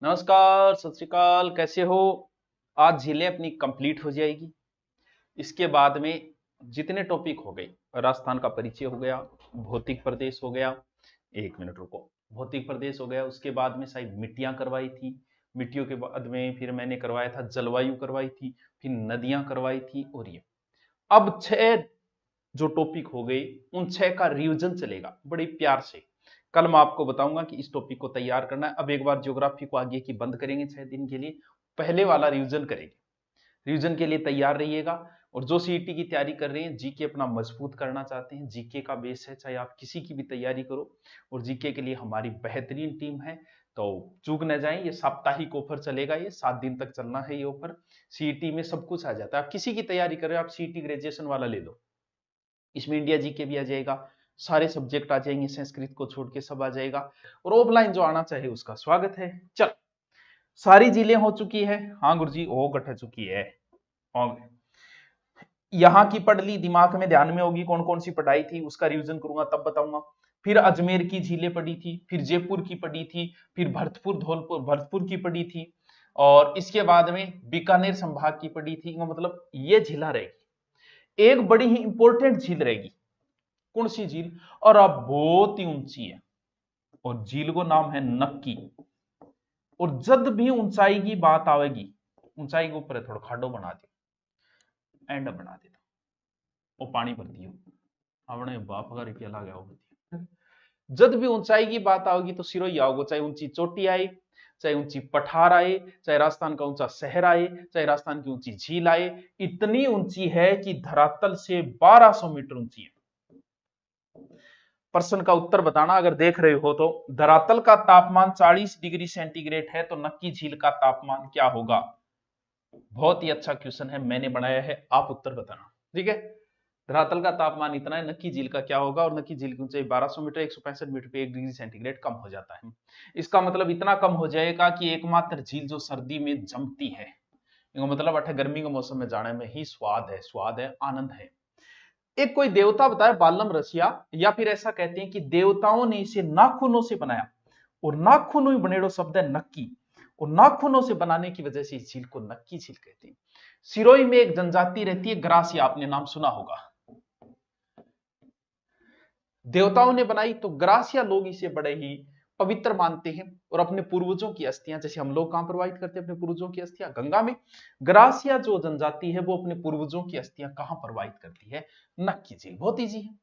नमस्कार, सत श्री अकाल, कैसे हो। आज झीलें अपनी कंप्लीट हो जाएगी। इसके बाद में जितने टॉपिक हो गए, राजस्थान का परिचय हो गया, भौतिक प्रदेश हो गया, एक मिनट रुको, भौतिक प्रदेश हो गया, उसके बाद में शायद मिट्टियां करवाई थी, मिट्टियों के बाद में फिर मैंने करवाया था जलवायु करवाई थी, फिर नदियां करवाई थी, और ये अब 6 जो टॉपिक हो गए उन 6 का रिवीजन चलेगा बड़े प्यार से। कल मैं आपको बताऊंगा कि इस टॉपिक को तैयार करना है। अब एक बार ज्योग्राफी को आगे की बंद करेंगे 6 दिन के लिए, पहले वाला रिवीजन करेंगे। रिवीजन के लिए तैयार रहिएगा। और जो सीईटी की तैयारी कर रहे हैं, जीके अपना मजबूत करना चाहते हैं, जीके का बेस है, चाहे आप किसी की भी तैयारी करो, और जीके के लिए हमारी बेहतरीन टीम है, तो चूक न जाएं। ये साप्ताहिक ऑफर चलेगा, ये 7 दिन तक चलना है ये ऑफर। सीईटी में सब कुछ आ जाता है। आप किसी की तैयारी कर रहे हो, आप सीईटी ग्रेजुएशन वाला ले लो, इसमें इंडिया जीके भी आ जाएगा, सारे सब्जेक्ट आ जाएंगे, संस्कृत को छोड़ के सब आ जाएगा। और ऑफलाइन जो आना चाहे उसका स्वागत है। चल, सारी जिलें हो चुकी है। हाँ गुरुजी, हो गठ चुकी है। यहां की पढ़ ली, दिमाग में ध्यान में होगी कौन कौन सी पढ़ाई थी, उसका रिवीजन करूंगा तब बताऊंगा। फिर अजमेर की झीलें पढ़ी थी, फिर जयपुर की पढ़ी थी, फिर भरतपुर धौलपुर भरतपुर की पढ़ी थी, और इसके बाद में बीकानेर संभाग की पढ़ी थी। मतलब ये झीला रहेगी, एक बड़ी ही इंपॉर्टेंट झील रहेगी। कौन सी झील? और अब बहुत ही ऊंची है, और झील को नाम है नक्की। और जब भी ऊंचाई की बात आवेगी, ऊंचाई के ऊपर थोड़ा खाडो बना दियो, एंड बना देता, वो पानी भर दियो, अपने बाप का रुपया ला गया। जब भी ऊंचाई की बात आओगी तो सिरोही आओगे, चाहे ऊंची चोटी आए, चाहे ऊंची पठार आए, चाहे राजस्थान का ऊंचा शहर आए, चाहे राजस्थान की ऊंची झील आए। इतनी ऊंची है कि धरातल से 1200 मीटर ऊंची है। प्रश्न का उत्तर बताना अगर देख रहे हो तो। धरातल का तापमान 40 डिग्री सेंटीग्रेड है, तो नक्की झील का तापमान क्या होगा? बहुत ही अच्छा क्वेश्चन है, मैंने बनाया है, आप उत्तर बताना। ठीक है, धरातल का तापमान इतना है, नक्की झील का क्या होगा? और नक्की झील की ऊंचाई 1200 मीटर, 165 मीटर पे 1 डिग्री सेंटीग्रेड कम हो जाता है। इसका मतलब इतना कम हो जाएगा कि एकमात्र झील जो सर्दी में जमती है, मतलब अठे गर्मी के मौसम में जाने में ही स्वाद है, आनंद है। एक कोई देवता बताया बालम रसिया, या फिर ऐसा कहते हैं कि देवताओं ने इसे नाखूनों से बनाया, और नाखूनों ही बनेड़ो शब्द है नक्की, और नाखूनों से बनाने की वजह से इस झील को नक्की झील कहते हैं। सिरोही में एक जनजाति रहती है ग्रासिया, आपने नाम सुना होगा। देवताओं ने बनाई तो ग्रासिया लोग इसे बड़े ही पवित्र मानते हैं, और अपने पूर्वजों की अस्थियां, जैसे हम लोग कहां प्रवाहित करते हैं अपने पूर्वजों की अस्थियां? गंगा में। ग्रासिया जो जनजाति है वो अपने पूर्वजों की अस्थियां कहां प्रवाहित करती है? नक्की झील। बहुत ईजी है।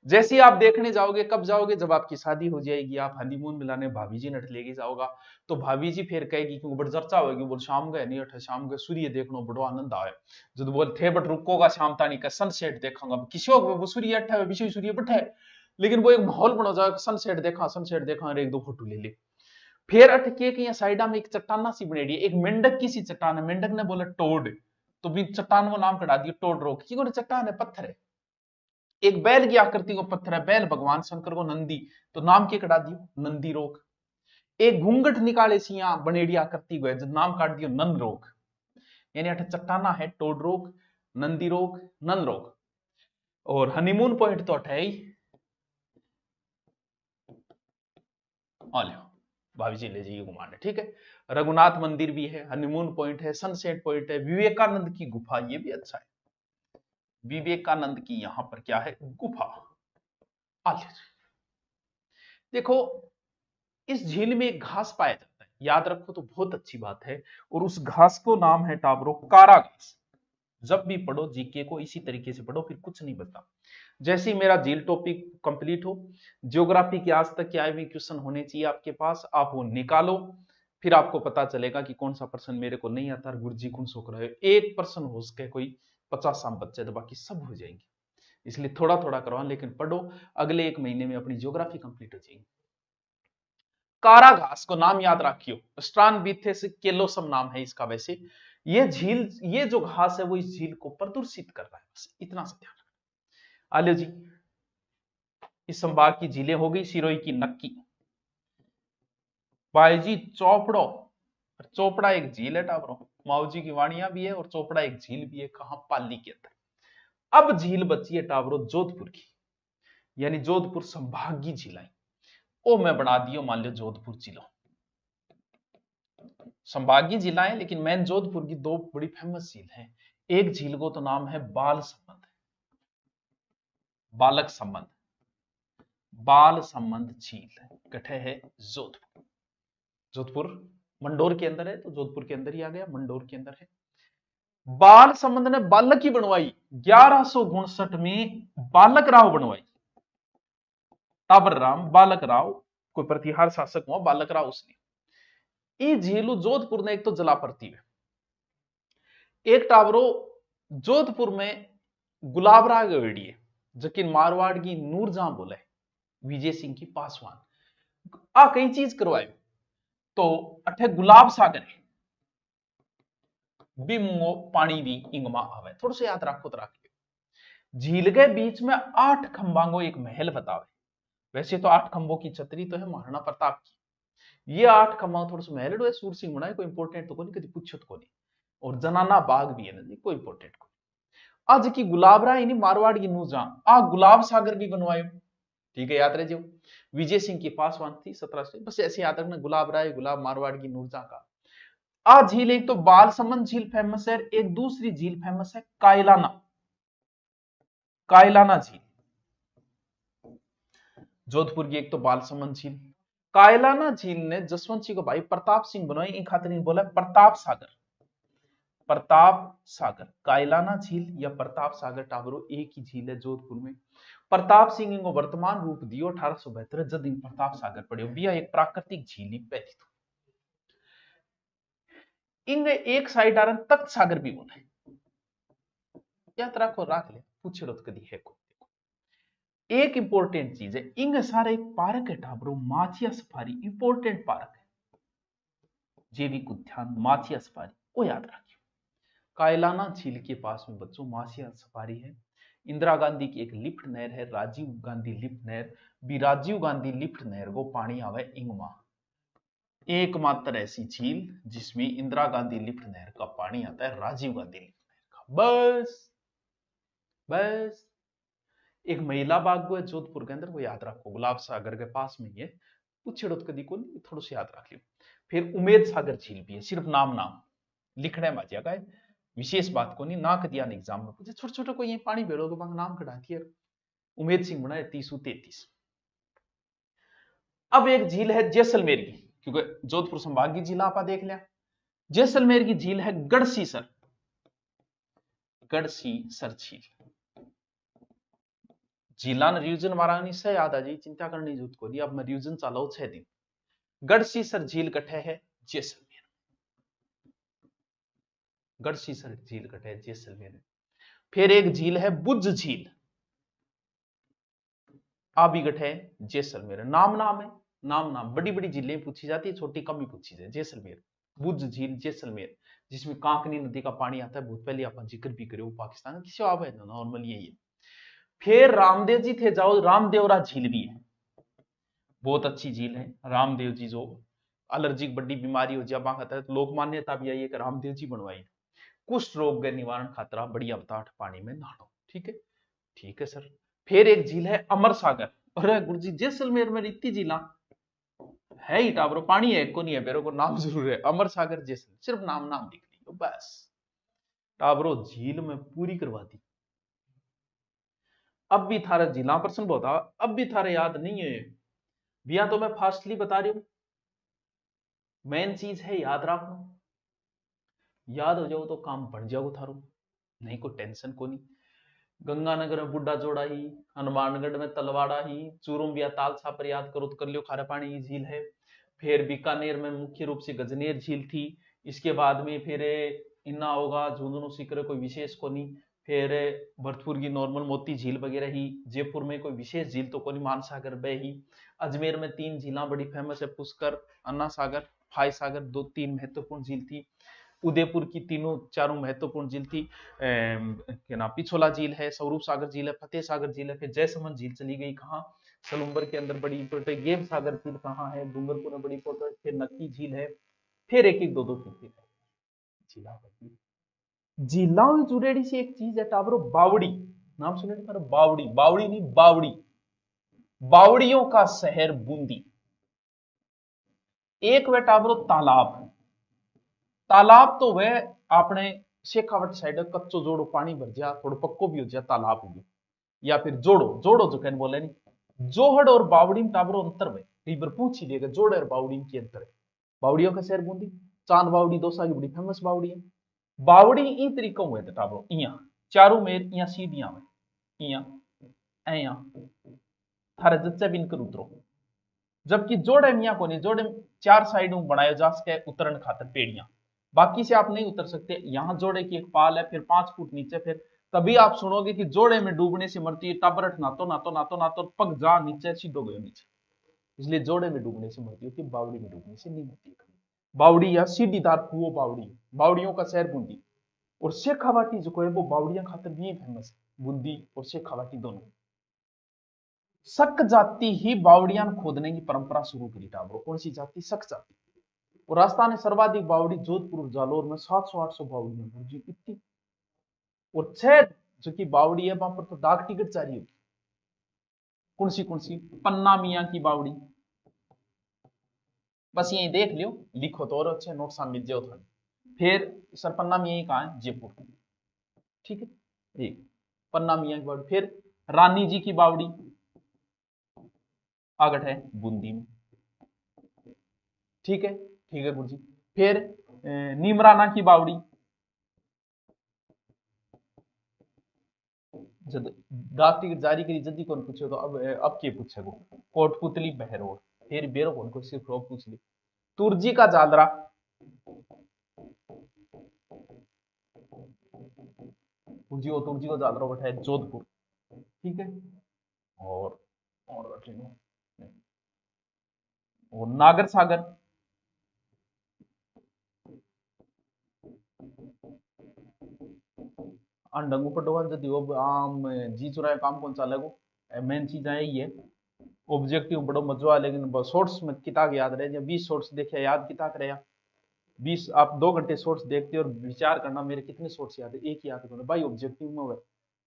जैसे ही आप देखने जाओगे, कब जाओगे? जब आपकी शादी हो जाएगी, आप हनीमून मिलाने भाभी जी नट लेके जाओगा, तो भाभी जी फिर कहेगी, क्योंकि बड़ी चर्चा होगी, बोल शाम गए नहीं अठे, शाम गए सूर्य देखनो बड़ो आनंद आवे। जो बोल थे बट रुकोगा शाम तानी का सनसेट देखूंगा, किसी वो सूर्य अठे विषय सूर्य बठे, लेकिन वो एक माहौल बना जाएगा, सनसेट देखा और एक दो फोटो ले ली। फिर अटके कि साइडा में एक चट्टाना सी बनेड़ी है, एक मेंढक की सी चट्टान है। मेंढक ने बोला टोड, तो भी चट्टान को नाम कटा दिया टोड रोक, क्योंकि चट्टान है, पत्थर है। एक बैल की आकृति को पत्थर है, बैल भगवान शंकर को नंदी, तो नाम के कटा दियो नंदी रोग। एक घूंघट निकाले सिया बनेड़ी आकृति को है, जो नाम काट दियो नंद रोग। यानी अठ चट्टाना है, टोड रोग, नंदी रोग, नंद रोग। और हनीमून पॉइंट तो अठ है ही, भाभी जी ले जाइए घुमाने। ठीक है, रघुनाथ मंदिर भी है, हनीमून पॉइंट है, सनसेट पॉइंट है, विवेकानंद की गुफा, ये भी अच्छा है। विवेकानंद की यहां पर क्या है? गुफा। देखो, इस झील में एक घास पाया जाता है, याद रखो तो बहुत अच्छी बात है। और उस घास को नाम है टाबरो कारा घास। जब भी पढ़ो जीके को इसी तरीके से पढ़ो, फिर कुछ नहीं बता। जैसे ही मेरा झील टॉपिक कंप्लीट हो, ज्योग्राफी के आज तक के आए हुए क्वेश्चन होने चाहिए आपके पास, आप वो निकालो, फिर आपको पता चलेगा कि कौन सा प्रश्न मेरे को नहीं आता, गुरुजी कौन सो रहे। एक प्रश्न हो सके कोई 50 साल बच्चे, तो बाकी सब हो जाएंगे। इसलिए थोड़ा थोड़ा करवा, लेकिन पढ़ो, अगले 1 महीने में अपनी ज्योग्राफी कंप्लीट हो जाएगी। कारा घास को नाम याद रखियो, स्ट्रानबिथेस केलोसम नाम है इसका। वैसे ये झील, ये जो घास है वो इस झील को प्रदूषित कर रहा है, बस इतना सा ध्यान रखना। आलियो जी, इस संभाग की झीलें हो गई। सिरोही की नक्की, बाईजी चौपड़ो, चोपड़ा एक झील है टाबरो, माऊजी की वाणियां भी है, और चोपड़ा एक झील भी है, कहां? पाली के अंदर। अब झील बची है टाबरो जोधपुर की, यानी जोधपुर संभाग की झील आई, ओ मैं बना दियो मान लो जोधपुर जिला। संभागीय जिला है, लेकिन मेन जोधपुर की दो बड़ी फेमस झील हैं। एक झील को तो नाम है बाल संबंध, बालक संबंध, बाल संबंध झील कठे है जोधपुर। जोधपुर मंडोर के अंदर है, तो जोधपुर के अंदर ही आ गया, मंडोर के अंदर है। बाल संबंध ने बालक की बनवाई 1159 में, बालक राव बनवाई। टाबर राम बालक राव, कोई प्रतिहार शासक हुआ बालक राव उसने। ये झीलू जोधपुर ने एक तो जलापर्ती है, एक टाबरो जोधपुर में गुलाब राग वेड़ी है, जकिन मारवाड़ की नूरजहां बोले विजय सिंह की पासवान आ कई चीज करवाए। तो अठे गुलाब सागर है, बिमो पानी भी इंगमा आवे, थोड़ा सा याद रखो तो रखिए। झील के बीच में 8 खंबांगो एक महल बतावे। वैसे तो 8 खंबों की छतरी तो है महाराणा प्रताप की, ये 8 खंबा थोड़ा सा महल है सूर सिंह बनाए, कोई इंपोर्टेंट तो कोई कभी पूछो तो कोई। और जनाना बाग भी है ना जी, कोई इंपोर्टेंट कोई। आज की गुलाब राय नहीं मारवाड़ की नूजा आ गुलाब सागर भी बनवायो, ठीक है याद रहे जो विजय सिंह की पासवान थी 1700, बस ऐसे याद रखना गुलाब राय गुलाब मारवाड़ की नूरजा का। आ झील एक तो बाल संबंध झील फेमस है, एक दूसरी झील फेमस है कायलाना, कायलाना झील। जोधपुर की एक तो बाल संबंध झील, कायलाना झील ने जसवंत सिंह को भाई प्रताप सिंह बनवाई, इन खातिर बोला प्रताप सागर, प्रताप सागर। कायलाना झील या प्रताप सागर टाबरो एक ही झील है जोधपुर में। प्रताप सिंह को वर्तमान रूप दियो 1872 जब इन प्रताप सागर पड़े बिया एक प्राकृतिक झील ही पहली तो। इन एक साइड आ रहा तख्त सागर भी बोले, यात्रा को राख ले पूछे तो कदी है को। एक इंपॉर्टेंट चीज है, इंग सारा एक पार्क है टाबरो माचिया सफारी, इंपॉर्टेंट पार्क है, जैविक उद्यान माचिया सफारी, वो याद रखिए। कायलाना झील के पास में बच्चों माचिया सफारी है। इंदिरा गांधी की एक लिफ्ट नहर है, राजीव गांधी लिफ्ट नहर, भी राजीव गांधी लिफ्ट नहर को पानी आवे इंगमा। एकमात्र ऐसी झील जिसमें इंदिरा गांधी लिफ्ट नहर का पानी आता है, राजीव गांधी लिफ्ट नहर का। बस बस एक महिला बाग है जोधपुर के अंदर, वो याद रखो गुलाब सागर के पास में ही है, पूछे तो कदी को नहीं, थोड़ा सा याद रख लियो। फिर उमेद सागर झील भी है, सिर्फ नाम नाम लिखने माजिया का है, विशेष बात को नहीं ना कदिया एग्जाम में पूछे, छोटे छोटे को ये पानी भेड़ो तो नाम कटाती है। उमेद सिंह बना 3333। अब एक झील है जैसलमेर की, क्योंकि जोधपुर संभागीय जिला आप देख लिया। जैसलमेर की झील है गढ़सीसर, गढ़सीसर झील। जिला रीजन वाराणसी से याद आ जाए, चिंता करने की जरूरत को नहीं, अब मैं रीजन चलाऊ 6 दिन। गढ़सीसर झील कटे है जैसलमेर, गढ़सीसर झील कटे है जैसलमेर में। फिर एक झील है बुद्ध झील, आ भी कटे है जैसलमेर। नाम नाम है, नाम नाम, बड़ी बड़ी झीलें पूछी जाती है, छोटी कम ही पूछी जाए। जैसलमेर बुद्ध झील जैसलमेर, जिसमें कांकनी नदी का पानी आता है, बहुत पहले अपन जिक्र भी करो पाकिस्तान किसी आप है नॉर्मल यही है। फिर रामदेव जी थे जाओ, रामदेवरा झील भी है, बहुत अच्छी झील है। रामदेव जी जो एलर्जिक बड़ी बीमारी हो जाए खाता है, तो लोक मान्यता भी आई है कि रामदेव जी बनवाई, कुष्ठ रोग के निवारण खातरा बढ़िया बताठ पानी में नहानो, ठीक है, ठीक है सर। फिर एक झील है अमर सागर, अरे गुरु जी जैसलमेर में इतनी झीला है ही टाबरो, पानी है को नहीं है, मेरे को नाम जरूर है अमर सागर जैसलमेर, सिर्फ नाम नाम लिख लियो बस। टाबरो झील में पूरी करवा दी। अब भी थारा जिला प्रश्न होता, अब भी थारे याद नहीं है भैया, तो मैं फास्टली बता रही हूं। मेन चीज है याद रखना, याद हो जाओ तो काम बन जाओ थारो, नहीं कोई टेंशन को नहीं। गंगानगर में बुड्ढा जोड़ा ही, हनुमानगढ़ में तलवाड़ा ही, चूरुम्बिया ताल छापर याद करो तो कर लियो, खारा पानी की झील है। फिर बीकानेर में मुख्य रूप से गजनेर झील थी। इसके बाद में फिर इन्ना होगा झुंझुनू सीकर कोई विशेष को नहीं। फिर भरतपुर की नॉर्मल मोती झील वगैरह ही। जयपुर में कोई विशेष झील तो कोई मानसागर बह ही। अजमेर में 3 झीला बड़ी फेमस है, पुष्कर, अन्ना सागर, फाय सागर, 2-3 महत्वपूर्ण झील थी। उदयपुर की तीनों चारों महत्वपूर्ण झील थी, क्या नाम, पिछोला झील है, स्वरूप सागर झील है, फतेह सागर झील है। फिर जयसमंद झील चली गई कहाँ, सलुम्बर के अंदर बड़ी इंपोर्टेंट। गेम सागर झील कहाँ है, डूंगरपुर में बड़ी इंपोर्टेंट। फिर नक्की झील है। फिर एक एक दो दो झील है। झीलों में जुड़ेड़ी सी एक चीज है टाबरो, बावड़ी, नाम सुने पर बावड़ी, बावड़ी नहीं बावड़ी, बावड़ियों का शहर बूंदी। एक वे टाबरो तालाब, तालाब तो वह आपने शेखावट साइड कच्चो जोड़ो पानी भर जा थोड़ा पक्को भी हो जाए तालाब हो गया, या फिर जोड़ो जोड़ो जो कहने बोले नहीं, जोहड़ और बावड़ी में टाबरो अंतर में कई बार पूछ ही लेगा जोड़ और बावड़ी में की अंतर है। बावड़ियों का शहर बूंदी, चांद बावड़ी दोसा की बड़ी फेमस बावड़ी है। बावड़ी ई तरीकों हुए थे टाबरो, इया चारों मेर इया सीधियां में इया ऐया थारे जच्चे बिन कर उतरो, जबकि जोड़े मियाँ को नहीं, जोड़े चार साइडों बनाए जा सके उतरन खातर पेड़ियां, बाकी से आप नहीं उतर सकते। यहां जोड़े की एक पाल है, फिर 5 फुट नीचे, फिर तभी आप सुनोगे कि जोड़े में डूबने से मरती है टबरट नातो नातो नातो नातो पग जा नीचे सीधो गयो नीचे, इसलिए जोड़े में डूबने से मरती होती है, बावड़ी में डूबने से नहीं मरती है। बावड़ी या सीढ़ीदार कुओं बावड़ी, बावड़ियों का शहर बूंदी, और शेखावाटी जो है वो बावड़ियां खातर भी फेमस है, बूंदी और शेखावाटी दोनों। शक जाति ही बावड़ियां खोदने की परंपरा शुरू करी टाबरो, कौन सी जाति? शक जाति। और राजस्थान में सर्वाधिक बावड़ी जोधपुर और जालोर में 700-800 बावड़ियां जी इतनी, और 6 जो की बावड़ी है वहां पर तो डाक टिकट जारी होगी। कौन सी? पन्ना मियां की बावड़ी, बस यही देख लियो, लिखो तो और अच्छे नोट शामिल जो था। फिर सर पन्ना मियां कहा है? जयपुर, ठीक है एक पन्ना मियां की बावड़ी। फिर रानी जी की बावड़ी आगट है बूंदी में, ठीक है गुरु जी। फिर नीमराना की बावड़ी, जब डाक टिकट जारी करी जल्दी कौन पूछे तो अब के पूछे को कोटपुतली बहरोड, फिर बेरो कौन को सिर्फ पूछ ली। तुर्जी का जालरा, तुर्जी को जालरा बैठा है जोधपुर, ठीक है। और और नागर सागर, अंडंगू पटोल जदी वो आम जी चुराए काम कौन चाले को, मेन चीज है ये ऑब्जेक्टिव बड़ो मजो आ, लेकिन शॉर्ट्स में किताब याद रहे, 20 शॉर्ट्स देखे याद किताब रहे, 20 आप 2 घंटे शॉर्ट्स देखते और विचार करना मेरे कितने शॉर्ट्स याद है, एक ही याद करो भाई ऑब्जेक्टिव में हुए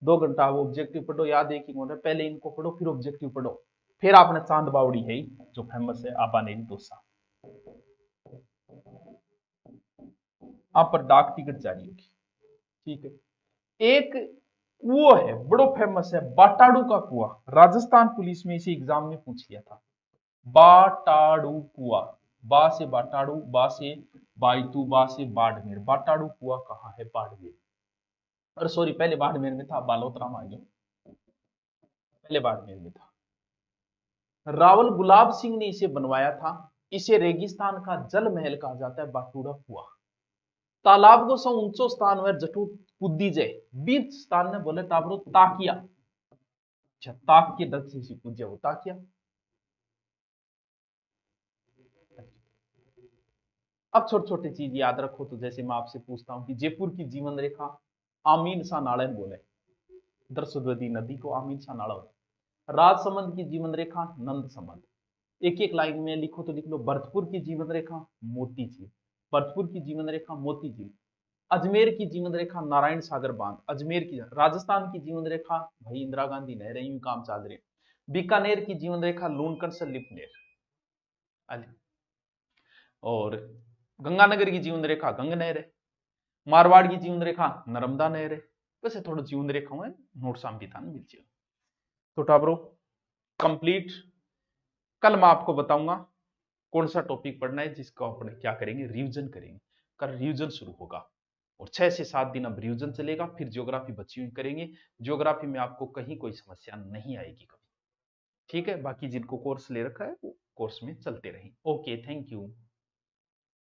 2 घंटा आप ऑब्जेक्टिव पढ़ो, याद एक ही होना, पहले इनको पढ़ो फिर ऑब्जेक्टिव पढ़ो। फिर आपने चांद बावड़ी है जो फेमस है आबानेरी डोसा, आप पर डाक टिकट जारी होगी, ठीक है। एक कुआ है बड़ो फेमस है बाटाड़ू का कुआ, राजस्थान पुलिस में इसे एग्जाम में पूछ लिया था। बाटाड़ू कुआ, बा से बाटाड़ू, बा से बाइतू, बा से बाड़मेर, बाटाड़ू कुआ कहाँ है? बाड़मेर, अरे सॉरी पहले बाड़मेर में था, बालोतरा में आ गया, पहले बाड़मेर में था। रावल गुलाब सिंह ने इसे बनवाया था, इसे रेगिस्तान का जल महल कहा जाता है बाटूड़ा कुआ। तालाब को सौ ऊंचो स्थान व जटू कूदी जाए, बीच स्थान ने बोले टाबरो ताकिया, अच्छा ताक के दक से पूजे वो ताकिया। अब छोटे छोटे चीज याद रखो, तो जैसे मैं आपसे पूछता हूं कि जयपुर की जीवन रेखा आमीन सा नाड़ा बोले, दरसुद्वती नदी को आमीन सा नाड़ा होता। राजसमंद की जीवन रेखा नंद समंद, एक एक लाइन में लिखो तो लिख लो। भरतपुर की जीवन रेखा मोती झील, भरतपुर की जीवन रेखा मोती झील। अजमेर की जीवन रेखा नारायण सागर बांध, अजमेर की। राजस्थान की जीवन रेखा भाई इंदिरा गांधी नहर यूं काम चल रहे। बीकानेर की जीवन रेखा लूनकर से लिपनेर, और गंगानगर की जीवन रेखा गंग नहर है। मारवाड़ की जीवन रेखा नर्मदा नहर है। वैसे थोड़ा जीवन रेखा में नोट सामपिता मिल जाए तो टाबरो कंप्लीट। कल मैं आपको बताऊंगा कौन सा टॉपिक पढ़ना है, जिसको अपने क्या करेंगे, रिवीजन करेंगे। कल रिवीजन शुरू होगा और 6 से 7 दिन अब रिवीजन चलेगा, फिर ज्योग्राफी बची हुई करेंगे। ज्योग्राफी में आपको कहीं कोई समस्या नहीं आएगी कभी, ठीक है। बाकी जिनको कोर्स ले रखा है वो कोर्स में चलते रहें। Okay, thank you.